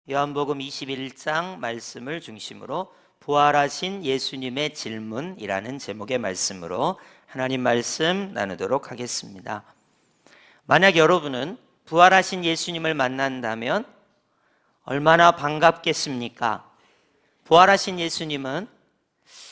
요한복음 21장 말씀을 중심으로 부활하신 예수님의 질문이라는 제목의 말씀으로 하나님 말씀 나누도록 하겠습니다. 만약 여러분은 부활하신 예수님을 만난다면 얼마나 반갑겠습니까? 부활하신 예수님은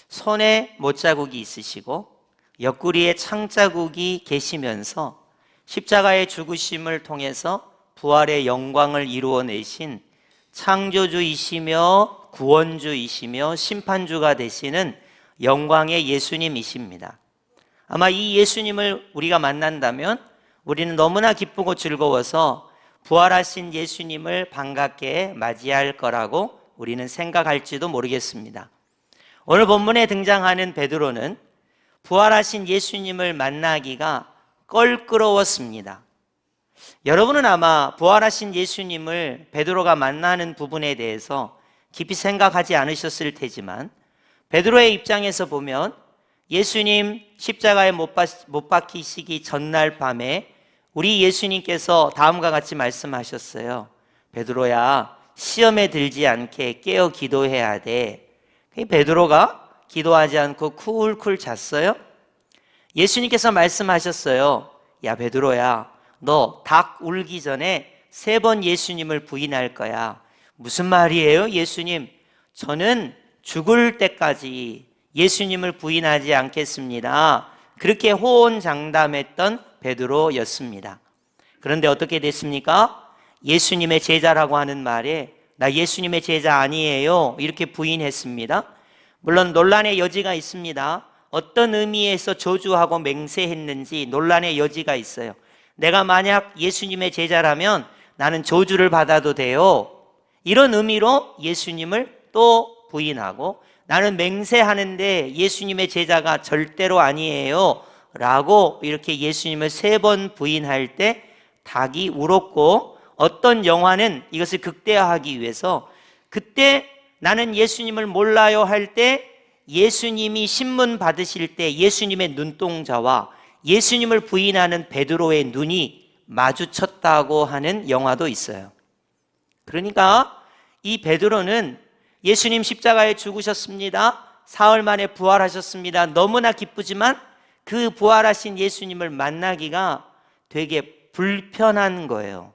손에 못자국이 있으시고 옆구리에 창자국이 계시면서 십자가의 죽으심을 통해서 부활의 영광을 이루어내신 창조주이시며 구원주이시며 심판주가 되시는 영광의 예수님이십니다. 아마 이 예수님을 우리가 만난다면 우리는 너무나 기쁘고 즐거워서 부활하신 예수님을 반갑게 맞이할 거라고 우리는 생각할지도 모르겠습니다. 오늘 본문에 등장하는 베드로는 부활하신 예수님을 만나기가 껄끄러웠습니다. 여러분은 아마 부활하신 예수님을 베드로가 만나는 부분에 대해서 깊이 생각하지 않으셨을 테지만 베드로의 입장에서 보면 예수님 십자가에 못 박히시기 전날 밤에 우리 예수님께서 다음과 같이 말씀하셨어요. 베드로야, 시험에 들지 않게 깨어 기도해야 돼. 베드로가 기도하지 않고 쿨쿨 잤어요. 예수님께서 말씀하셨어요. 야 베드로야, 너 닭 울기 전에 3번 예수님을 부인할 거야. 무슨 말이에요 예수님? 저는 죽을 때까지 예수님을 부인하지 않겠습니다. 그렇게 호언장담했던 베드로였습니다. 그런데 어떻게 됐습니까? 예수님의 제자라고 하는 말에 나 예수님의 제자 아니에요 이렇게 부인했습니다. 물론 논란의 여지가 있습니다. 어떤 의미에서 저주하고 맹세했는지 논란의 여지가 있어요. 내가 만약 예수님의 제자라면 나는 저주를 받아도 돼요. 이런 의미로 예수님을 또 부인하고 나는 맹세하는데 예수님의 제자가 절대로 아니에요 라고 이렇게 예수님을 3번 부인할 때 닭이 울었고, 어떤 영화는 이것을 극대화하기 위해서 그때 나는 예수님을 몰라요 할 때 예수님이 신문 받으실 때 예수님의 눈동자와 예수님을 부인하는 베드로의 눈이 마주쳤다고 하는 영화도 있어요. 그러니까 이 베드로는 예수님 십자가에 죽으셨습니다. 사흘 만에 부활하셨습니다. 너무나 기쁘지만 그 부활하신 예수님을 만나기가 되게 불편한 거예요.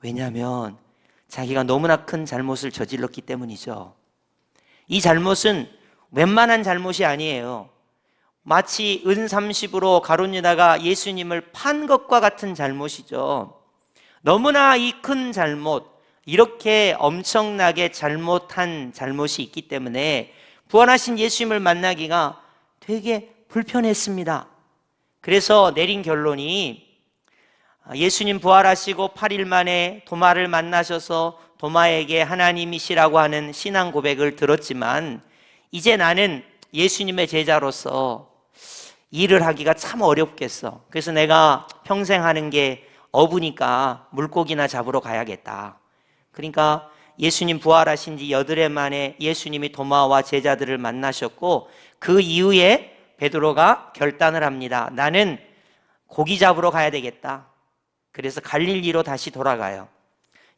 왜냐하면 자기가 너무나 큰 잘못을 저질렀기 때문이죠. 이 잘못은 웬만한 잘못이 아니에요. 마치 은30으로 가룟 유다가 예수님을 판 것과 같은 잘못이죠. 너무나 이 큰 잘못, 이렇게 엄청나게 잘못한 잘못이 있기 때문에 부활하신 예수님을 만나기가 되게 불편했습니다. 그래서 내린 결론이 예수님 부활하시고 8일 만에 도마를 만나셔서 도마에게 하나님이시라고 하는 신앙 고백을 들었지만 이제 나는 예수님의 제자로서 일을 하기가 참 어렵겠어. 그래서 내가 평생 하는 게 어부니까 물고기나 잡으러 가야겠다. 그러니까 예수님 부활하신 지 8일 만에 예수님이 도마와 제자들을 만나셨고 그 이후에 베드로가 결단을 합니다. 나는 고기 잡으러 가야 되겠다. 그래서 갈릴리로 다시 돌아가요.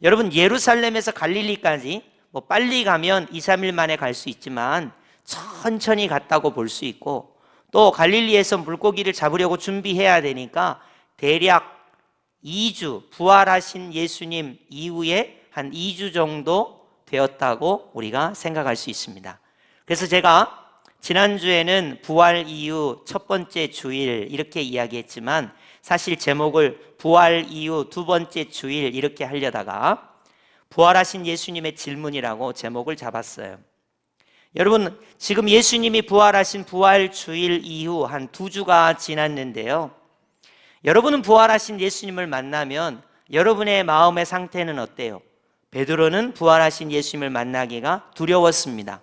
여러분, 예루살렘에서 갈릴리까지 뭐 빨리 가면 2, 3일 만에 갈 수 있지만 천천히 갔다고 볼 수 있고, 또 갈릴리에서 물고기를 잡으려고 준비해야 되니까 대략 2주, 부활하신 예수님 이후에 한 2주 정도 되었다고 우리가 생각할 수 있습니다. 그래서 제가 지난주에는 부활 이후 첫 번째 주일 이렇게 이야기했지만 사실 제목을 부활 이후 두 번째 주일 이렇게 하려다가 부활하신 예수님의 질문이라고 제목을 잡았어요. 여러분, 지금 예수님이 부활하신 부활 주일 이후 한 2주가 지났는데요. 여러분은 부활하신 예수님을 만나면 여러분의 마음의 상태는 어때요? 베드로는 부활하신 예수님을 만나기가 두려웠습니다.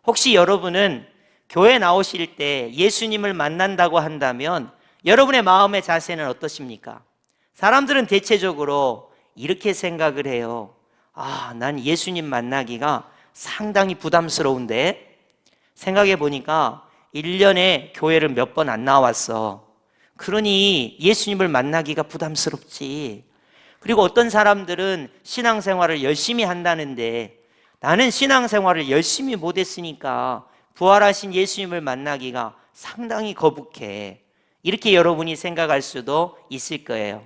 혹시 여러분은 교회 나오실 때 예수님을 만난다고 한다면 여러분의 마음의 자세는 어떠십니까? 사람들은 대체적으로 이렇게 생각을 해요. 난 예수님 만나기가 상당히 부담스러운데, 생각해 보니까 1년에 교회를 몇 번 안 나왔어. 그러니 예수님을 만나기가 부담스럽지. 그리고 어떤 사람들은 신앙생활을 열심히 한다는데 나는 신앙생활을 열심히 못했으니까 부활하신 예수님을 만나기가 상당히 거북해. 이렇게 여러분이 생각할 수도 있을 거예요.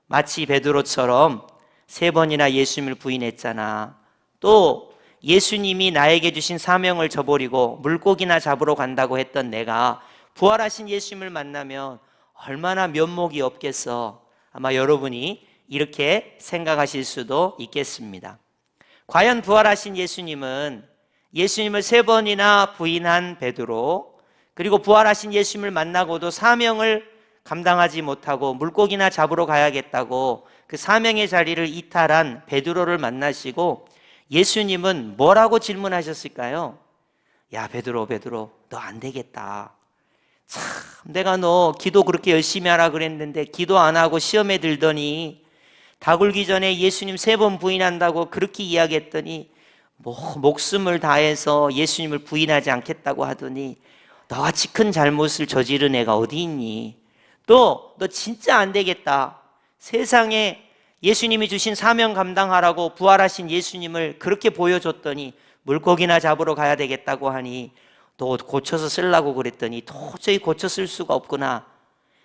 마치 베드로처럼 3번이나 예수님을 부인했잖아. 또 예수님이 나에게 주신 사명을 저버리고 물고기나 잡으러 간다고 했던 내가 부활하신 예수님을 만나면 얼마나 면목이 없겠어. 아마 여러분이 이렇게 생각하실 수도 있겠습니다. 과연 부활하신 예수님은 예수님을 3번이나 부인한 베드로, 그리고 부활하신 예수님을 만나고도 사명을 감당하지 못하고 물고기나 잡으러 가야겠다고 그 사명의 자리를 이탈한 베드로를 만나시고 예수님은 뭐라고 질문하셨을까요? 야, 베드로, 너 안 되겠다. 참, 내가 너 기도 그렇게 열심히 하라 그랬는데 기도 안 하고 시험에 들더니 다 굴기 전에 예수님 3번 부인한다고 그렇게 이야기했더니 목숨을 다해서 예수님을 부인하지 않겠다고 하더니 너같이 큰 잘못을 저지른 애가 어디 있니? 또 너 진짜 안 되겠다. 세상에 예수님이 주신 사명 감당하라고 부활하신 예수님을 그렇게 보여줬더니 물고기나 잡으러 가야 되겠다고 하니 너 고쳐서 쓰려고 그랬더니 도저히 고쳐 쓸 수가 없구나.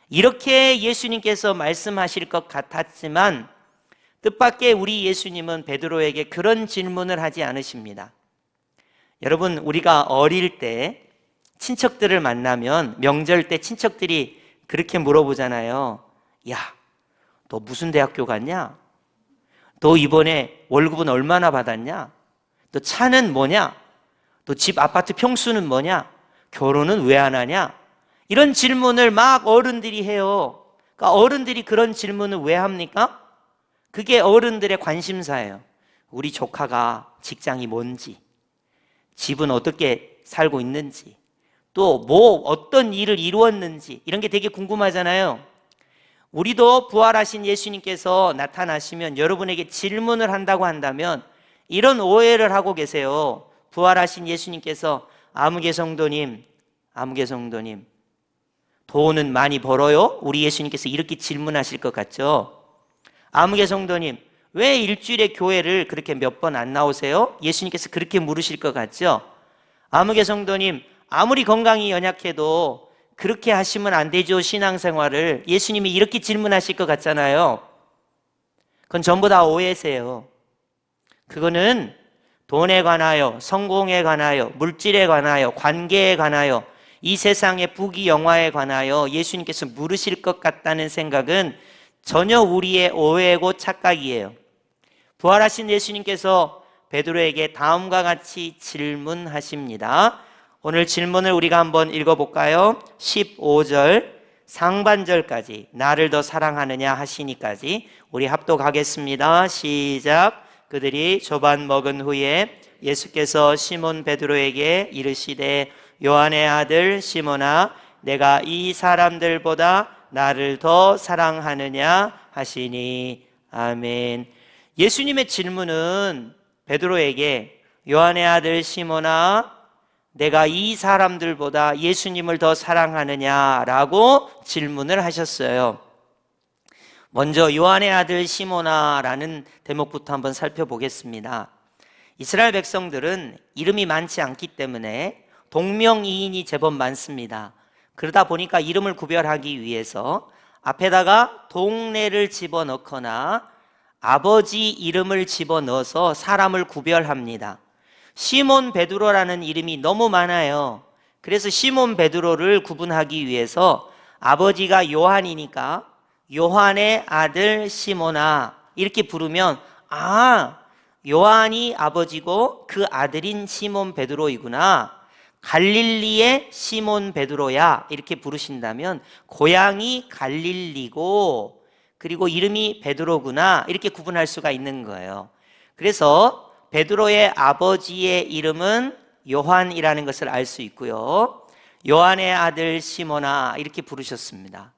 이렇게 예수님께서 말씀하실 것 같았지만 뜻밖의 우리 예수님은 베드로에게 그런 질문을 하지 않으십니다. 여러분, 우리가 어릴 때 친척들을 만나면 명절 때 친척들이 그렇게 물어보잖아요. 야, 너 무슨 대학교 갔냐? 너 이번에 월급은 얼마나 받았냐? 너 차는 뭐냐? 너 집 아파트 평수는 뭐냐? 결혼은 왜 안 하냐? 이런 질문을 막 어른들이 해요. 그러니까 어른들이 그런 질문을 왜 합니까? 그게 어른들의 관심사예요. 우리 조카가 직장이 뭔지, 집은 어떻게 살고 있는지, 또 어떤 일을 이루었는지 이런 게 되게 궁금하잖아요. 우리도 부활하신 예수님께서 나타나시면 여러분에게 질문을 한다고 한다면 이런 오해를 하고 계세요. 부활하신 예수님께서 아무개 성도님, 돈은 많이 벌어요? 우리 예수님께서 이렇게 질문하실 것 같죠? 아무개 성도님, 왜 일주일에 교회를 그렇게 몇 번 안 나오세요? 예수님께서 그렇게 물으실 것 같죠? 아무개 성도님, 아무리 건강이 연약해도 그렇게 하시면 안 되죠, 신앙생활을. 예수님이 이렇게 질문하실 것 같잖아요. 그건 전부 다 오해세요. 그거는 돈에 관하여, 성공에 관하여, 물질에 관하여, 관계에 관하여, 이 세상의 부귀 영화에 관하여 예수님께서 물으실 것 같다는 생각은 전혀 우리의 오해고 착각이에요. 부활하신 예수님께서 베드로에게 다음과 같이 질문하십니다. 오늘 질문을 우리가 한번 읽어볼까요? 15절 상반절까지 나를 더 사랑하느냐 하시니까지 우리 합독하겠습니다. 시작. 그들이 조반 먹은 후에 예수께서 시몬 베드로에게 이르시되 요한의 아들 시몬아, 내가 이 사람들보다 나를 더 사랑하느냐 하시니. 아멘. 예수님의 질문은 베드로에게 요한의 아들 시몬아, 내가 이 사람들보다 예수님을 더 사랑하느냐라고 질문을 하셨어요. 먼저 요한의 아들 시몬아라는 대목부터 한번 살펴보겠습니다. 이스라엘 백성들은 이름이 많지 않기 때문에 동명이인이 제법 많습니다. 그러다 보니까 이름을 구별하기 위해서 앞에다가 동네를 집어넣거나 아버지 이름을 집어넣어서 사람을 구별합니다. 시몬 베드로라는 이름이 너무 많아요. 그래서 시몬 베드로를 구분하기 위해서 아버지가 요한이니까 요한의 아들 시몬아 이렇게 부르면 요한이 아버지고 그 아들인 시몬 베드로이구나, 갈릴리의 시몬 베드로야 이렇게 부르신다면 고향이 갈릴리고 그리고 이름이 베드로구나 이렇게 구분할 수가 있는 거예요. 그래서 베드로의 아버지의 이름은 요한이라는 것을 알 수 있고요. 요한의 아들 시몬아 이렇게 부르셨습니다.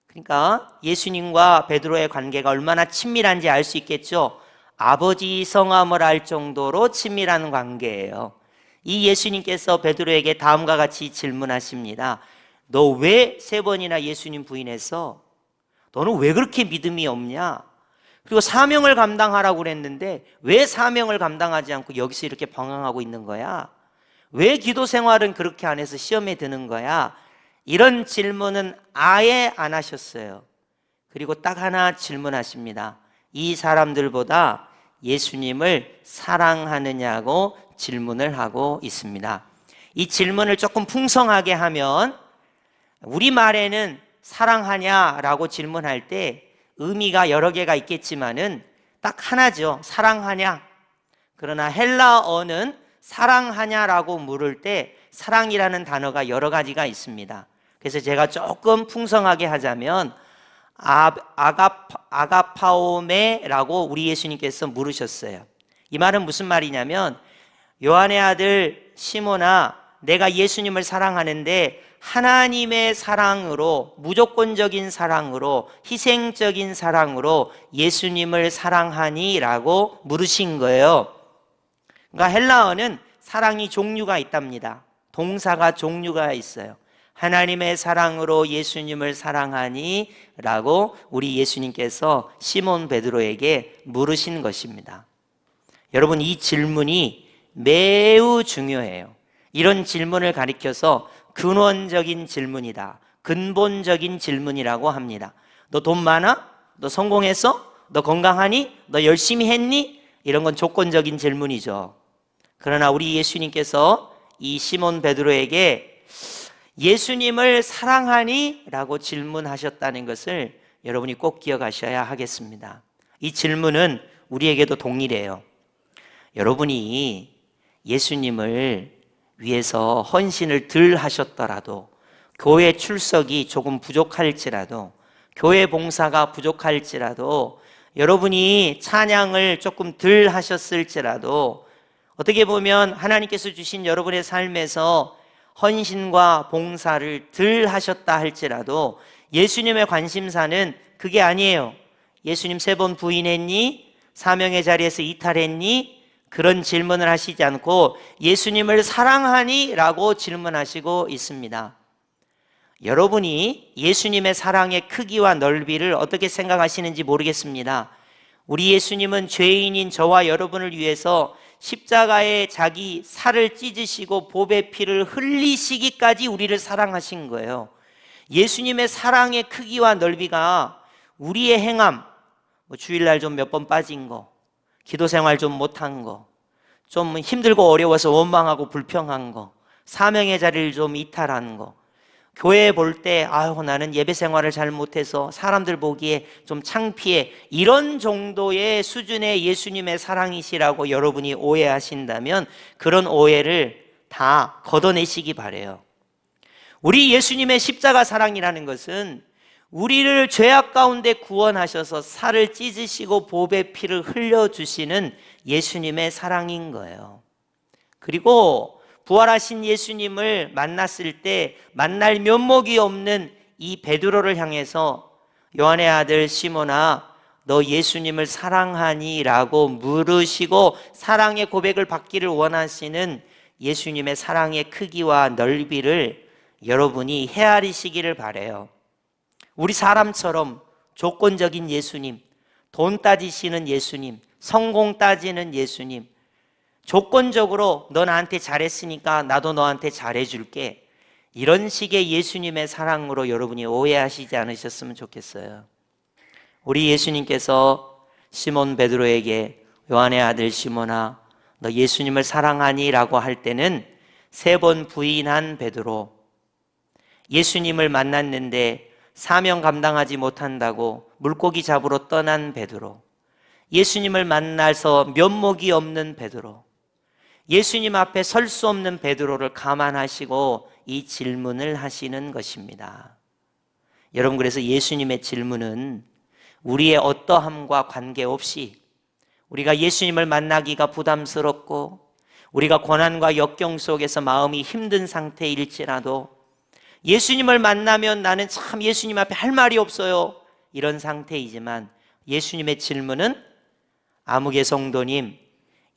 그러니까 예수님과 베드로의 관계가 얼마나 친밀한지 알 수 있겠죠. 아버지 성함을 알 정도로 친밀한 관계예요. 이 예수님께서 베드로에게 다음과 같이 질문하십니다. 너 왜 3번이나 예수님 부인했어? 너는 왜 그렇게 믿음이 없냐? 그리고 사명을 감당하라고 그랬는데 왜 사명을 감당하지 않고 여기서 이렇게 방황하고 있는 거야? 왜 기도 생활은 그렇게 안 해서 시험에 드는 거야? 이런 질문은 아예 안 하셨어요. 그리고 딱 하나 질문하십니다. 이 사람들보다 예수님을 사랑하느냐고 질문을 하고 있습니다. 이 질문을 조금 풍성하게 하면, 우리말에는 사랑하냐라고 질문할 때 의미가 여러 개가 있겠지만은 딱 하나죠. 사랑하냐. 그러나 헬라어는 사랑하냐라고 물을 때 사랑이라는 단어가 여러 가지가 있습니다. 그래서 제가 조금 풍성하게 하자면 아가파오메라고 우리 예수님께서 물으셨어요. 이 말은 무슨 말이냐면, 요한의 아들 시몬아, 내가 예수님을 사랑하는데 하나님의 사랑으로, 무조건적인 사랑으로, 희생적인 사랑으로 예수님을 사랑하니? 라고 물으신 거예요. 그러니까 헬라어는 사랑이 종류가 있답니다. 동사가 종류가 있어요. 하나님의 사랑으로 예수님을 사랑하니? 라고 우리 예수님께서 시몬 베드로에게 물으신 것입니다. 여러분, 이 질문이 매우 중요해요. 이런 질문을 가리켜서 근원적인 질문이다, 근본적인 질문이라고 합니다. 너 돈 많아? 너 성공했어? 너 건강하니? 너 열심히 했니? 이런 건 조건적인 질문이죠. 그러나 우리 예수님께서 이 시몬 베드로에게 예수님을 사랑하니? 라고 질문하셨다는 것을 여러분이 꼭 기억하셔야 하겠습니다. 이 질문은 우리에게도 동일해요. 여러분이 예수님을 위해서 헌신을 덜 하셨더라도, 교회 출석이 조금 부족할지라도, 교회 봉사가 부족할지라도, 여러분이 찬양을 조금 덜 하셨을지라도, 어떻게 보면 하나님께서 주신 여러분의 삶에서 헌신과 봉사를 덜 하셨다 할지라도 예수님의 관심사는 그게 아니에요. 예수님 3번 부인했니? 사명의 자리에서 이탈했니? 그런 질문을 하시지 않고 예수님을 사랑하니? 라고 질문하시고 있습니다. 여러분이 예수님의 사랑의 크기와 넓이를 어떻게 생각하시는지 모르겠습니다. 우리 예수님은 죄인인 저와 여러분을 위해서 십자가에 자기 살을 찢으시고 보배 피를 흘리시기까지 우리를 사랑하신 거예요. 예수님의 사랑의 크기와 넓이가 우리의 행함, 주일날 좀 몇 번 빠진 거, 기도 생활 좀 못한 거, 좀 힘들고 어려워서 원망하고 불평한 거, 사명의 자리를 좀 이탈한 거, 교회 볼 때 나는 예배 생활을 잘 못해서 사람들 보기에 좀 창피해, 이런 정도의 수준의 예수님의 사랑이시라고 여러분이 오해하신다면 그런 오해를 다 걷어내시기 바라요. 우리 예수님의 십자가 사랑이라는 것은 우리를 죄악 가운데 구원하셔서 살을 찢으시고 보배 피를 흘려주시는 예수님의 사랑인 거예요. 그리고 부활하신 예수님을 만났을 때 만날 면목이 없는 이 베드로를 향해서 요한의 아들 시몬아, 너 예수님을 사랑하니? 라고 물으시고 사랑의 고백을 받기를 원하시는 예수님의 사랑의 크기와 넓이를 여러분이 헤아리시기를 바라요. 우리 사람처럼 조건적인 예수님, 돈 따지시는 예수님, 성공 따지는 예수님, 조건적으로 너 나한테 잘했으니까 나도 너한테 잘해줄게, 이런 식의 예수님의 사랑으로 여러분이 오해하시지 않으셨으면 좋겠어요. 우리 예수님께서 시몬 베드로에게 요한의 아들 시몬아, 너 예수님을 사랑하니? 라고 할 때는 3번 부인한 베드로, 예수님을 만났는데 사명 감당하지 못한다고 물고기 잡으러 떠난 베드로, 예수님을 만나서 면목이 없는 베드로, 예수님 앞에 설 수 없는 베드로를 감안하시고 이 질문을 하시는 것입니다. 여러분, 그래서 예수님의 질문은 우리의 어떠함과 관계없이, 우리가 예수님을 만나기가 부담스럽고 우리가 고난과 역경 속에서 마음이 힘든 상태일지라도, 예수님을 만나면 나는 참 예수님 앞에 할 말이 없어요, 이런 상태이지만 예수님의 질문은 아무개 성도님,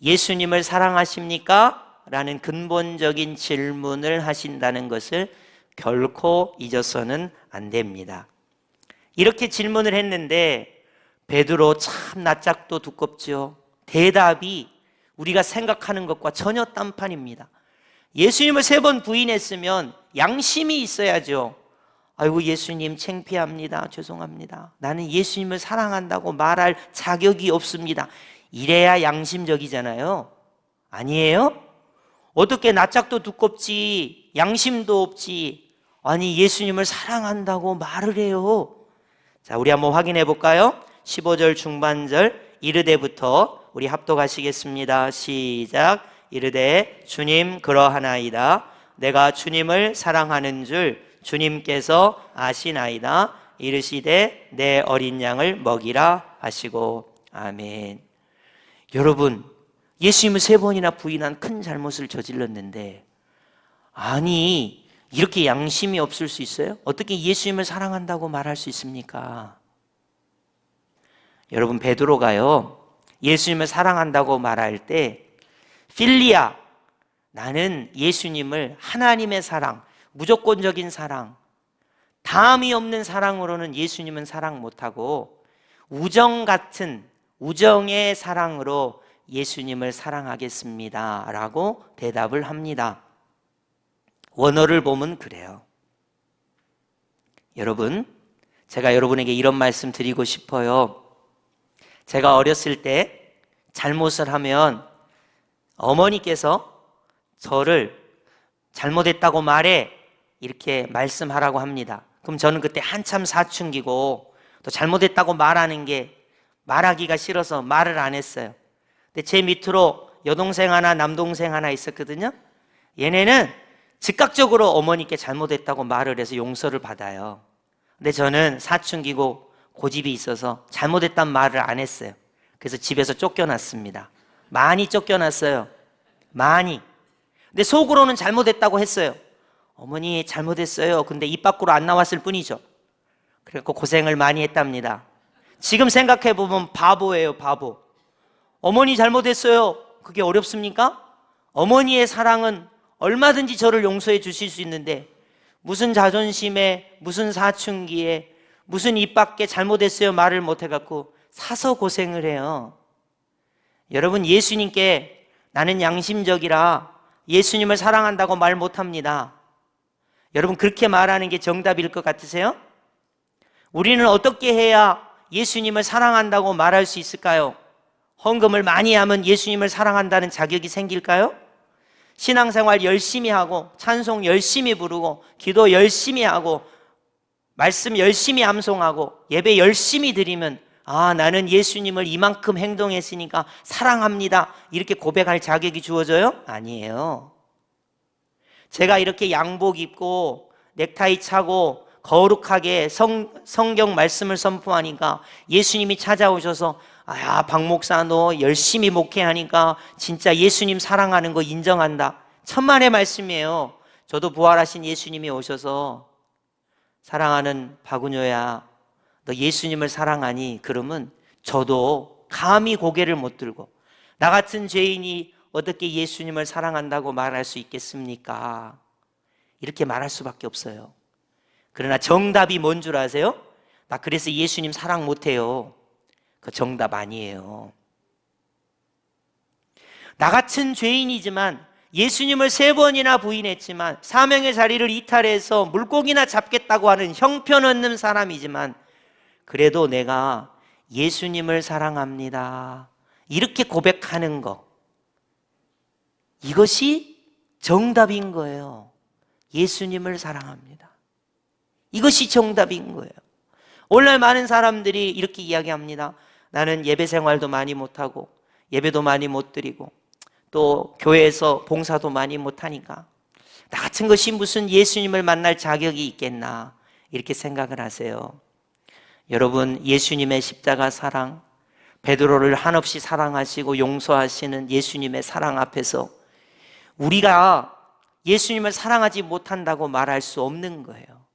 예수님을 사랑하십니까? 라는 근본적인 질문을 하신다는 것을 결코 잊어서는 안 됩니다. 이렇게 질문을 했는데 베드로 참 낯짝도 두껍죠. 대답이 우리가 생각하는 것과 전혀 딴판입니다. 예수님을 3번 부인했으면 양심이 있어야죠. 아이고 예수님 창피합니다. 죄송합니다. 나는 예수님을 사랑한다고 말할 자격이 없습니다. 이래야 양심적이잖아요. 아니에요? 어떻게 낯짝도 두껍지 양심도 없지 아니 예수님을 사랑한다고 말을 해요. 자, 우리 한번 확인해 볼까요? 15절 중반절 이르되부터 우리 합독하시겠습니다. 시작. 이르되 주님 그러하나이다. 내가 주님을 사랑하는 줄 주님께서 아시나이다. 이르시되 내 어린 양을 먹이라 하시고. 아멘. 여러분, 예수님을 3번이나 부인한 큰 잘못을 저질렀는데 아니 이렇게 양심이 없을 수 있어요? 어떻게 예수님을 사랑한다고 말할 수 있습니까? 여러분, 베드로가요 예수님을 사랑한다고 말할 때 필리아, 나는 예수님을 하나님의 사랑, 무조건적인 사랑, 다음이 없는 사랑으로는 예수님은 사랑 못하고 우정 같은 우정의 사랑으로 예수님을 사랑하겠습니다 라고 대답을 합니다. 원어를 보면 그래요. 여러분, 제가 여러분에게 이런 말씀 드리고 싶어요. 제가 어렸을 때 잘못을 하면 어머니께서 저를 잘못했다고 말해 이렇게 말씀하라고 합니다. 그럼 저는 그때 한참 사춘기고 또 잘못했다고 말하기가 싫어서 말을 안 했어요. 근데 제 밑으로 여동생 하나 남동생 하나 있었거든요. 얘네는 즉각적으로 어머니께 잘못했다고 말을 해서 용서를 받아요. 근데 저는 사춘기고 고집이 있어서 잘못했단 말을 안 했어요. 그래서 집에서 쫓겨났습니다. 많이 쫓겨났어요. 많이. 근데 속으로는 잘못했다고 했어요. 어머니 잘못했어요. 근데 입 밖으로 안 나왔을 뿐이죠. 그래서 고생을 많이 했답니다. 지금 생각해보면 바보예요, 바보. 어머니 잘못했어요. 그게 어렵습니까? 어머니의 사랑은 얼마든지 저를 용서해 주실 수 있는데 무슨 자존심에 무슨 사춘기에 무슨 입 밖에 잘못했어요 말을 못해갖고 사서 고생을 해요. 여러분, 예수님께 나는 양심적이라 예수님을 사랑한다고 말 못합니다. 여러분, 그렇게 말하는 게 정답일 것 같으세요? 우리는 어떻게 해야 예수님을 사랑한다고 말할 수 있을까요? 헌금을 많이 하면 예수님을 사랑한다는 자격이 생길까요? 신앙생활 열심히 하고 찬송 열심히 부르고 기도 열심히 하고 말씀 열심히 암송하고 예배 열심히 드리면 아, 나는 예수님을 이만큼 행동했으니까 사랑합니다 이렇게 고백할 자격이 주어져요? 아니에요. 제가 이렇게 양복 입고 넥타이 차고 거룩하게 성경 말씀을 선포하니까 예수님이 찾아오셔서 아, 박 목사 너 열심히 목회하니까 진짜 예수님 사랑하는 거 인정한다. 천만의 말씀이에요. 저도 부활하신 예수님이 오셔서 사랑하는 박은효야 너 예수님을 사랑하니? 그러면 저도 감히 고개를 못 들고 나 같은 죄인이 어떻게 예수님을 사랑한다고 말할 수 있겠습니까? 이렇게 말할 수밖에 없어요. 그러나 정답이 뭔 줄 아세요? 나 그래서 예수님 사랑 못해요. 그 정답 아니에요. 나 같은 죄인이지만 예수님을 3번이나 부인했지만 사명의 자리를 이탈해서 물고기나 잡겠다고 하는 형편없는 사람이지만 그래도 내가 예수님을 사랑합니다 이렇게 고백하는 거, 이것이 정답인 거예요. 예수님을 사랑합니다. 이것이 정답인 거예요. 오늘날 많은 사람들이 이렇게 이야기합니다. 나는 예배 생활도 많이 못하고 예배도 많이 못 드리고 또 교회에서 봉사도 많이 못하니까 나 같은 것이 무슨 예수님을 만날 자격이 있겠나 이렇게 생각을 하세요. 여러분, 예수님의 십자가 사랑, 베드로를 한없이 사랑하시고 용서하시는 예수님의 사랑 앞에서 우리가 예수님을 사랑하지 못한다고 말할 수 없는 거예요.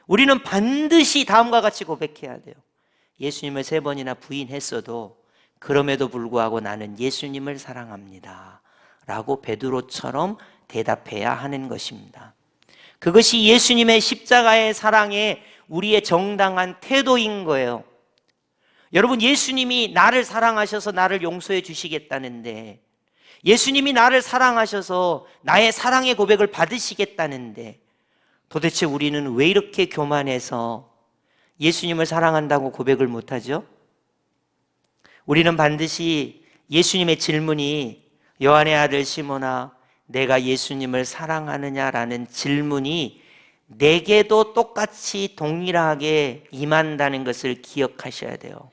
우리는 반드시 다음과 같이 고백해야 돼요. 예수님을 3번이나 부인했어도 그럼에도 불구하고 나는 예수님을 사랑합니다 라고 베드로처럼 대답해야 하는 것입니다. 그것이 예수님의 십자가의 사랑에 우리의 정당한 태도인 거예요. 여러분, 예수님이 나를 사랑하셔서 나를 용서해 주시겠다는데, 예수님이 나를 사랑하셔서 나의 사랑의 고백을 받으시겠다는데, 도대체 우리는 왜 이렇게 교만해서 예수님을 사랑한다고 고백을 못하죠? 우리는 반드시 예수님의 질문이, 요한의 아들 시몬아 내가 예수님을 사랑하느냐라는 질문이 내게도 똑같이 동일하게 임한다는 것을 기억하셔야 돼요.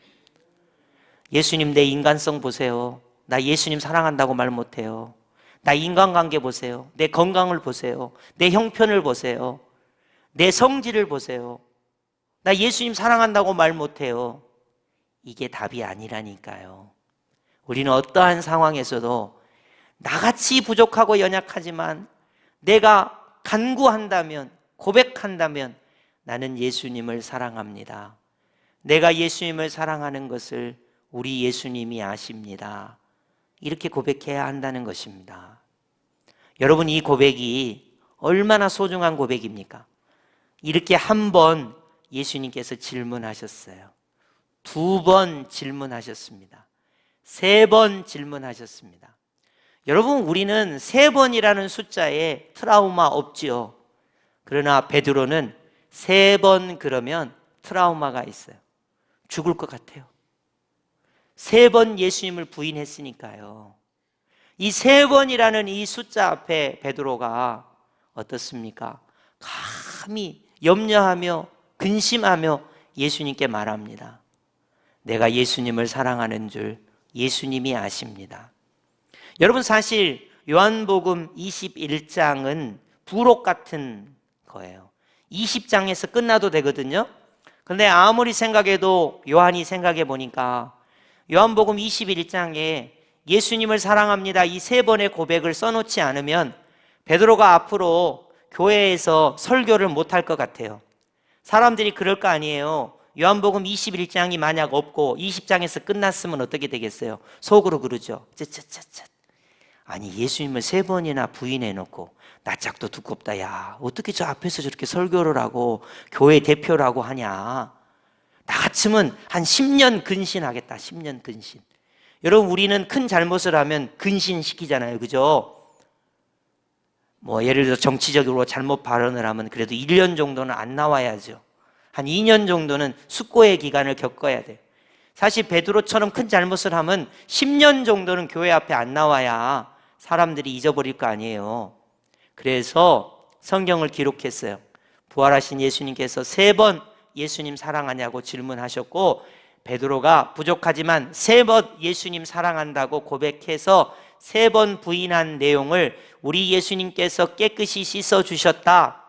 예수님, 내 인간성 보세요. 나 예수님 사랑한다고 말 못해요. 나 인간관계 보세요. 내 건강을 보세요. 내 형편을 보세요. 내 성질을 보세요. 나 예수님 사랑한다고 말 못해요. 이게 답이 아니라니까요. 우리는 어떠한 상황에서도 나같이 부족하고 연약하지만 내가 간구한다면, 고백한다면 나는 예수님을 사랑합니다. 내가 예수님을 사랑하는 것을 우리 예수님이 아십니다. 이렇게 고백해야 한다는 것입니다. 여러분, 이 고백이 얼마나 소중한 고백입니까? 이렇게 한 번 예수님께서 질문하셨어요. 2번 질문하셨습니다. 3번 질문하셨습니다. 여러분, 우리는 3번이라는 숫자에 트라우마 없지요. 그러나 베드로는 3번 그러면 트라우마가 있어요. 죽을 것 같아요. 3번 예수님을 부인했으니까요. 이 3번이라는 이 숫자 앞에 베드로가 어떻습니까? 감히 염려하며 근심하며 예수님께 말합니다. 내가 예수님을 사랑하는 줄 예수님이 아십니다. 여러분, 사실 요한복음 21장은 부록 같은 거예요. 20장에서 끝나도 되거든요. 근데 아무리 생각해도 요한이 생각해 보니까 요한복음 21장에 예수님을 사랑합니다 이 3번의 고백을 써놓지 않으면 베드로가 앞으로 교회에서 설교를 못할 것 같아요. 사람들이 그럴 거 아니에요. 요한복음 21장이 만약 없고 20장에서 끝났으면 어떻게 되겠어요? 속으로 그러죠. 아니, 예수님을 3번이나 부인해놓고 낯짝도 두껍다. 야, 어떻게 저 앞에서 저렇게 설교를 하고 교회 대표라고 하냐. 나 같으면 한 10년 근신하겠다. 10년 근신. 여러분, 우리는 큰 잘못을 하면 근신시키잖아요. 그죠? 뭐 예를 들어 정치적으로 잘못 발언을 하면 그래도 1년 정도는 안 나와야죠. 한 2년 정도는 숙고의 기간을 겪어야 돼. 사실 베드로처럼 큰 잘못을 하면 10년 정도는 교회 앞에 안 나와야 사람들이 잊어버릴 거 아니에요. 그래서 성경을 기록했어요. 부활하신 예수님께서 3번 예수님 사랑하냐고 질문하셨고, 베드로가 부족하지만 3번 예수님 사랑한다고 고백해서 3번 부인한 내용을 우리 예수님께서 깨끗이 씻어주셨다.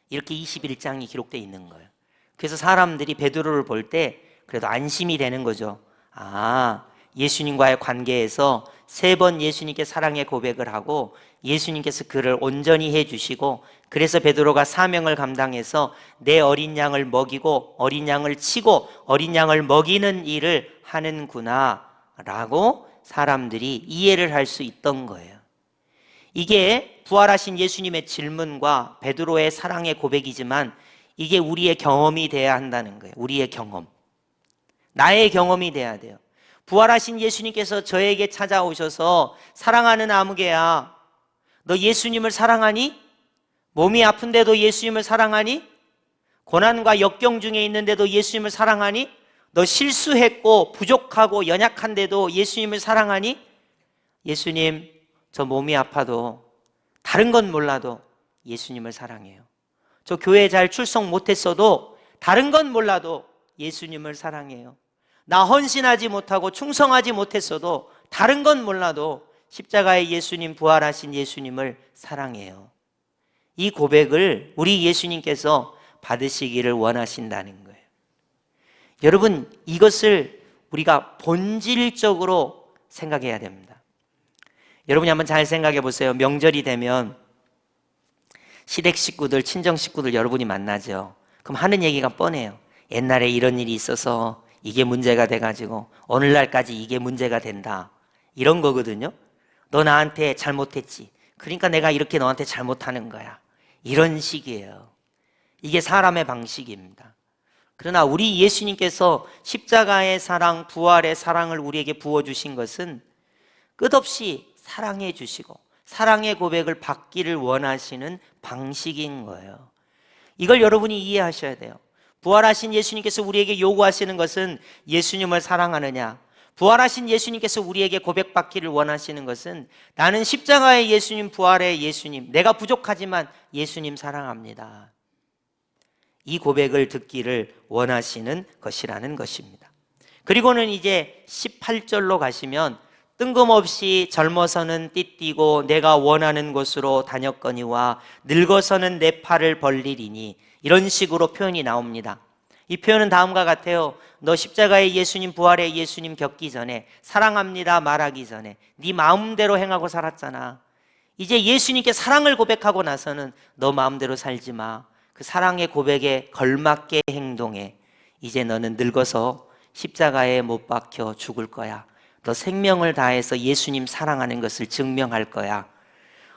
이렇게 21장이 기록되어 있는 거예요. 그래서 사람들이 베드로를 볼 때 그래도 안심이 되는 거죠. 아, 예수님과의 관계에서 3번 예수님께 사랑의 고백을 하고 예수님께서 그를 온전히 해주시고, 그래서 베드로가 사명을 감당해서 내 어린 양을 먹이고 어린 양을 치고 어린 양을 먹이는 일을 하는구나 라고 사람들이 이해를 할 수 있던 거예요. 이게 부활하신 예수님의 질문과 베드로의 사랑의 고백이지만 이게 우리의 경험이 돼야 한다는 거예요. 우리의 경험, 나의 경험이 돼야 돼요. 부활하신 예수님께서 저에게 찾아오셔서 사랑하는 아무개야, 너 예수님을 사랑하니? 몸이 아픈데도 예수님을 사랑하니? 고난과 역경 중에 있는데도 예수님을 사랑하니? 너 실수했고 부족하고 연약한데도 예수님을 사랑하니? 예수님, 저 몸이 아파도 다른 건 몰라도 예수님을 사랑해요. 저 교회 잘 출석 못했어도 다른 건 몰라도 예수님을 사랑해요. 나 헌신하지 못하고 충성하지 못했어도 다른 건 몰라도 십자가의 예수님, 부활하신 예수님을 사랑해요. 이 고백을 우리 예수님께서 받으시기를 원하신다는 거예요. 여러분, 이것을 우리가 본질적으로 생각해야 됩니다. 여러분이 한번 잘 생각해 보세요. 명절이 되면 시댁 식구들, 친정 식구들 여러분이 만나죠. 그럼 하는 얘기가 뻔해요. 옛날에 이런 일이 있어서 이게 문제가 돼가지고 오늘날까지 이게 문제가 된다, 이런 거거든요. 너 나한테 잘못했지, 그러니까 내가 이렇게 너한테 잘못하는 거야, 이런 식이에요. 이게 사람의 방식입니다. 그러나 우리 예수님께서 십자가의 사랑, 부활의 사랑을 우리에게 부어주신 것은 끝없이 사랑해 주시고 사랑의 고백을 받기를 원하시는 방식인 거예요. 이걸 여러분이 이해하셔야 돼요. 부활하신 예수님께서 우리에게 요구하시는 것은 예수님을 사랑하느냐, 부활하신 예수님께서 우리에게 고백받기를 원하시는 것은 나는 십자가의 예수님, 부활의 예수님, 내가 부족하지만 예수님 사랑합니다, 이 고백을 듣기를 원하시는 것이라는 것입니다. 그리고는 이제 18절로 가시면 뜬금없이 젊어서는 띠띠고 내가 원하는 곳으로 다녔거니와 늙어서는 내 팔을 벌리리니, 이런 식으로 표현이 나옵니다. 이 표현은 다음과 같아요. 너 십자가의 예수님, 부활의 예수님 겪기 전에, 사랑합니다 말하기 전에 네 마음대로 행하고 살았잖아. 이제 예수님께 사랑을 고백하고 나서는 너 마음대로 살지 마. 그 사랑의 고백에 걸맞게 행동해. 이제 너는 늙어서 십자가에 못 박혀 죽을 거야. 너 생명을 다해서 예수님 사랑하는 것을 증명할 거야.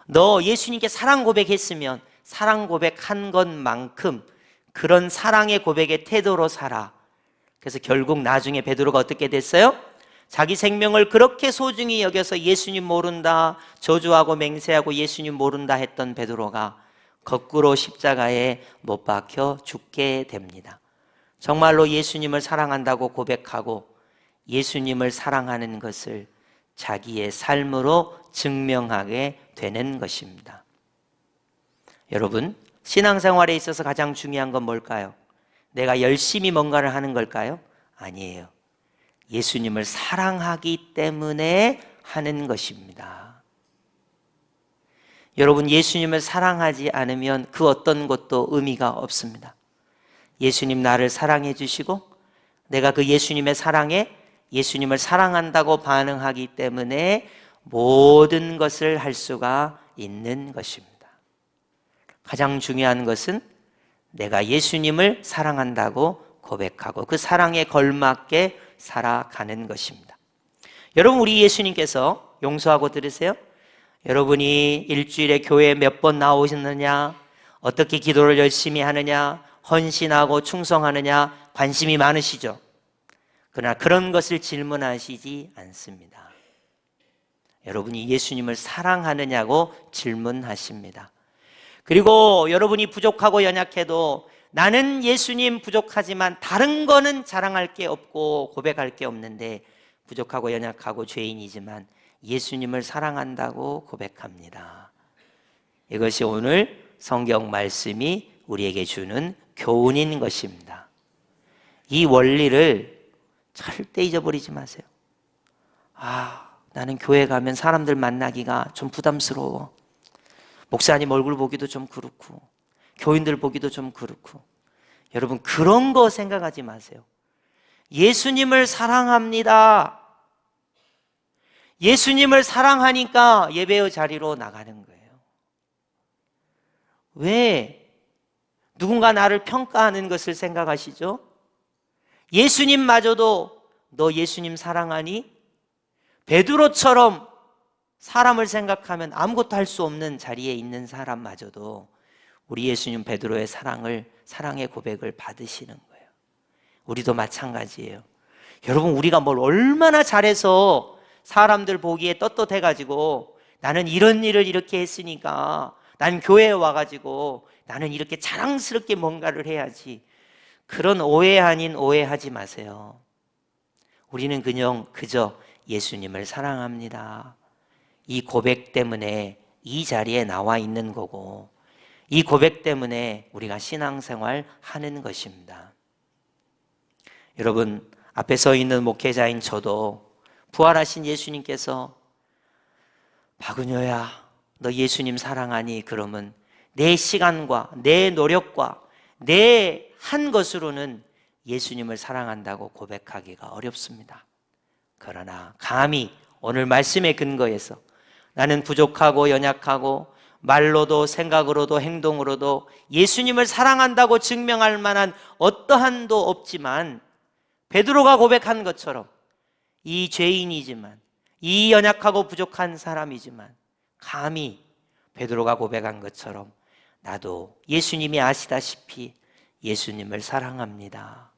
너 예수님께 사랑 고백했으면 사랑 고백한 것만큼 그런 사랑의 고백의 태도로 살아. 그래서 결국 나중에 베드로가 어떻게 됐어요? 자기 생명을 그렇게 소중히 여겨서 예수님 모른다, 저주하고 맹세하고 예수님 모른다 했던 베드로가 거꾸로 십자가에 못 박혀 죽게 됩니다. 정말로 예수님을 사랑한다고 고백하고 예수님을 사랑하는 것을 자기의 삶으로 증명하게 되는 것입니다. 여러분, 신앙생활에 있어서 가장 중요한 건 뭘까요? 내가 열심히 뭔가를 하는 걸까요? 아니에요. 예수님을 사랑하기 때문에 하는 것입니다. 여러분, 예수님을 사랑하지 않으면 그 어떤 것도 의미가 없습니다. 예수님 나를 사랑해 주시고 내가 그 예수님의 사랑에 예수님을 사랑한다고 반응하기 때문에 모든 것을 할 수가 있는 것입니다. 가장 중요한 것은 내가 예수님을 사랑한다고 고백하고 그 사랑에 걸맞게 살아가는 것입니다. 여러분, 우리 예수님께서 용서하고 들으세요. 여러분이 일주일에 교회에 몇 번 나오셨느냐, 어떻게 기도를 열심히 하느냐, 헌신하고 충성하느냐 관심이 많으시죠. 그러나 그런 것을 질문하시지 않습니다. 여러분이 예수님을 사랑하느냐고 질문하십니다. 그리고 여러분이 부족하고 연약해도 나는 예수님 부족하지만 다른 거는 자랑할 게 없고 고백할 게 없는데 부족하고 연약하고 죄인이지만 예수님을 사랑한다고 고백합니다. 이것이 오늘 성경 말씀이 우리에게 주는 교훈인 것입니다. 이 원리를 절대 잊어버리지 마세요. 나는 교회 가면 사람들 만나기가 좀 부담스러워. 목사님 얼굴 보기도 좀 그렇고 교인들 보기도 좀 그렇고. 여러분, 그런 거 생각하지 마세요. 예수님을 사랑합니다. 예수님을 사랑하니까 예배의 자리로 나가는 거예요. 왜 누군가 나를 평가하는 것을 생각하시죠? 예수님마저도 너 예수님 사랑하니? 베드로처럼 사람을 생각하면 아무것도 할 수 없는 자리에 있는 사람마저도 우리 예수님 베드로의 사랑의 고백을 받으시는 거예요. 우리도 마찬가지예요. 여러분, 우리가 뭘 얼마나 잘해서 사람들 보기에 떳떳해가지고 나는 이런 일을 이렇게 했으니까 난 교회에 와가지고 나는 이렇게 자랑스럽게 뭔가를 해야지. 그런 오해 아닌 오해하지 마세요. 우리는 그저 예수님을 사랑합니다. 이 고백 때문에 이 자리에 나와 있는 거고 이 고백 때문에 우리가 신앙생활 하는 것입니다. 여러분, 앞에 서 있는 목회자인 저도 부활하신 예수님께서 박은효야 너 예수님 사랑하니? 그러면 내 시간과 내 노력과 내 한 것으로는 예수님을 사랑한다고 고백하기가 어렵습니다. 그러나 감히 오늘 말씀의 근거에서 나는 부족하고 연약하고 말로도 생각으로도 행동으로도 예수님을 사랑한다고 증명할 만한 어떠한도 없지만 베드로가 고백한 것처럼 이 죄인이지만 이 연약하고 부족한 사람이지만 감히 베드로가 고백한 것처럼 나도 예수님이 아시다시피 예수님을 사랑합니다.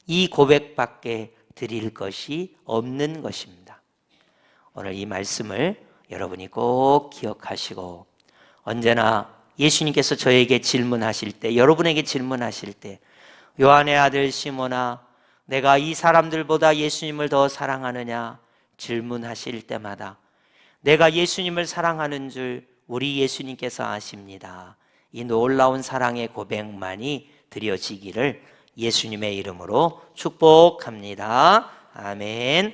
이 고백밖에 드릴 것이 없는 것입니다. 오늘 이 말씀을 여러분이 꼭 기억하시고 언제나 예수님께서 저에게 질문하실 때, 여러분에게 질문하실 때 요한의 아들 시몬아 내가 이 사람들보다 예수님을 더 사랑하느냐 질문하실 때마다 내가 예수님을 사랑하는 줄 우리 예수님께서 아십니다. 이 놀라운 사랑의 고백만이 드려지기를 예수님의 이름으로 축복합니다. 아멘.